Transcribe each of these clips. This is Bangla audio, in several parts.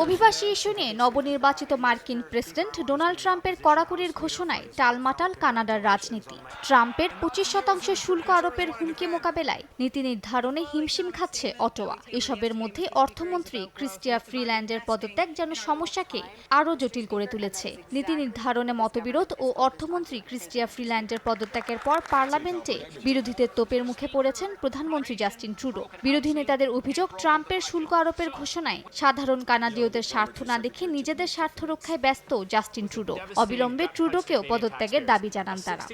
অভিবাসী ইস্যু নিয়ে নবনির্বাচিত মার্কিন প্রেসিডেন্ট ডোনাল্ড ট্রাম্পের কড়াকড়ির ঘোষণায় টালমাটাল কানাডার রাজনীতি। ট্রাম্পের 25% শুল্ক আরোপের হুমকি মোকাবেলায় নীতি নির্ধারণে হিমশিম খাচ্ছে অটোয়া। এসবের মধ্যে অর্থমন্ত্রী ক্রিস্টিয়া ফ্রিল্যান্ডের পদত্যাগ যেন সমস্যাকে আরও জটিল করে তুলেছে। নীতি নির্ধারণে মতবিরোধ ও অর্থমন্ত্রী ক্রিস্টিয়া ফ্রিল্যান্ডের পদত্যাগের পর পার্লামেন্টে বিরোধীদের তোপের মুখে পড়েছেন প্রধানমন্ত্রী জাস্টিন ট্রুডো। বিরোধী নেতাদের অভিযোগ, ট্রাম্পের শুল্ক আরোপের ঘোষণায় সাধারণ কানাডীয়দের স্বার্থ না দেখে নিজেদের স্বার্থ রক্ষায় ব্যস্ত জাস্টিন ট্রুডো। অবিলম্বে ট্রুডোকেও পদত্যাগের দাবি জানান তারা।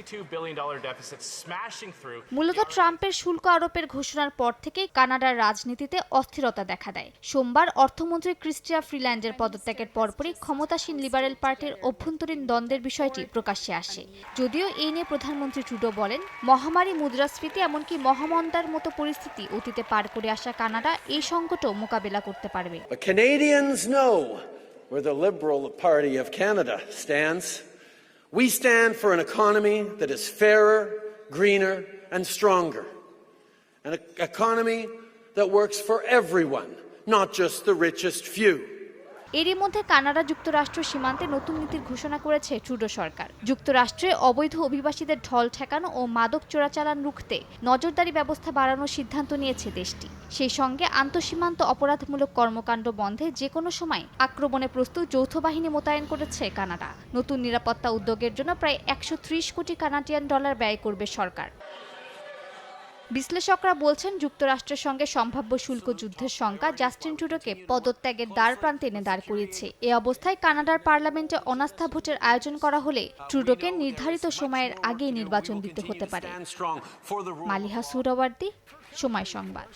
মূলত ট্রাম্পের শুল্ক আরোপের ঘোষণার পর থেকেই কানাডার রাজনীতিতে অস্থিরতা দেখা দেয়। সোমবার অর্থমন্ত্রী ক্রিস্টিয়া ফ্রিল্যান্ডের পদত্যাগের পরপরই ক্ষমতাসীন লিবারেল পার্টির অভ্যন্তরীণ দ্বন্দ্বের বিষয়টি প্রকাশ্যে আসে। যদিও এই নিয়ে প্রধানমন্ত্রী ট্রুডো বলেন, মহামারী, মুদ্রাস্ফীতি এমনকি মহামন্দার মতো পরিস্থিতি অতীতে পার করে আসা কানাডা এই সংকটও মোকাবেলা করতে পারবে। Canadians know where the Liberal Party of Canada stands. We stand for an economy that is fairer, greener and stronger. An economy that works for everyone, not just the richest few. এরই মধ্যে কানাডা যুক্তরাষ্ট্র সীমান্তে নতুন নীতির ঘোষণা করেছে ট্রুডো সরকার। যুক্তরাষ্ট্রে অবৈধ অভিবাসীদের ঢল ঠেকানো ও মাদক চোরাচালান রুখতে নজরদারি ব্যবস্থা বাড়ানোর সিদ্ধান্ত নিয়েছে দেশটি। সেই সঙ্গে আন্তঃসীমান্ত অপরাধমূলক কর্মকাণ্ড বন্ধে যে কোনো সময় আক্রমণে প্রস্তুত যৌথ বাহিনী মোতায়েন করেছে কানাডা। নতুন নিরাপত্তা উদ্যোগের জন্য প্রায় 130 কোটি কানাডিয়ান ডলার ব্যয় করবে সরকার। বিশ্লেষকরা বলছেন, যুক্তরাষ্ট্রের সঙ্গে সম্ভাব্য শুল্ক যুদ্ধের শঙ্কা জাস্টিন ট্রুডোকে পদত্যাগের দ্বার প্রান্তে এনে দাঁড় করিয়েছে। এ অবস্থায় কানাডার পার্লামেন্টে অনাস্থা ভোটের আয়োজন করা হলে ট্রুডোকে নির্ধারিত সময়ের আগেই নির্বাচন দিতে হতে পারে। মালিহা সুহরাওয়ার্দী, সময় সংবাদ।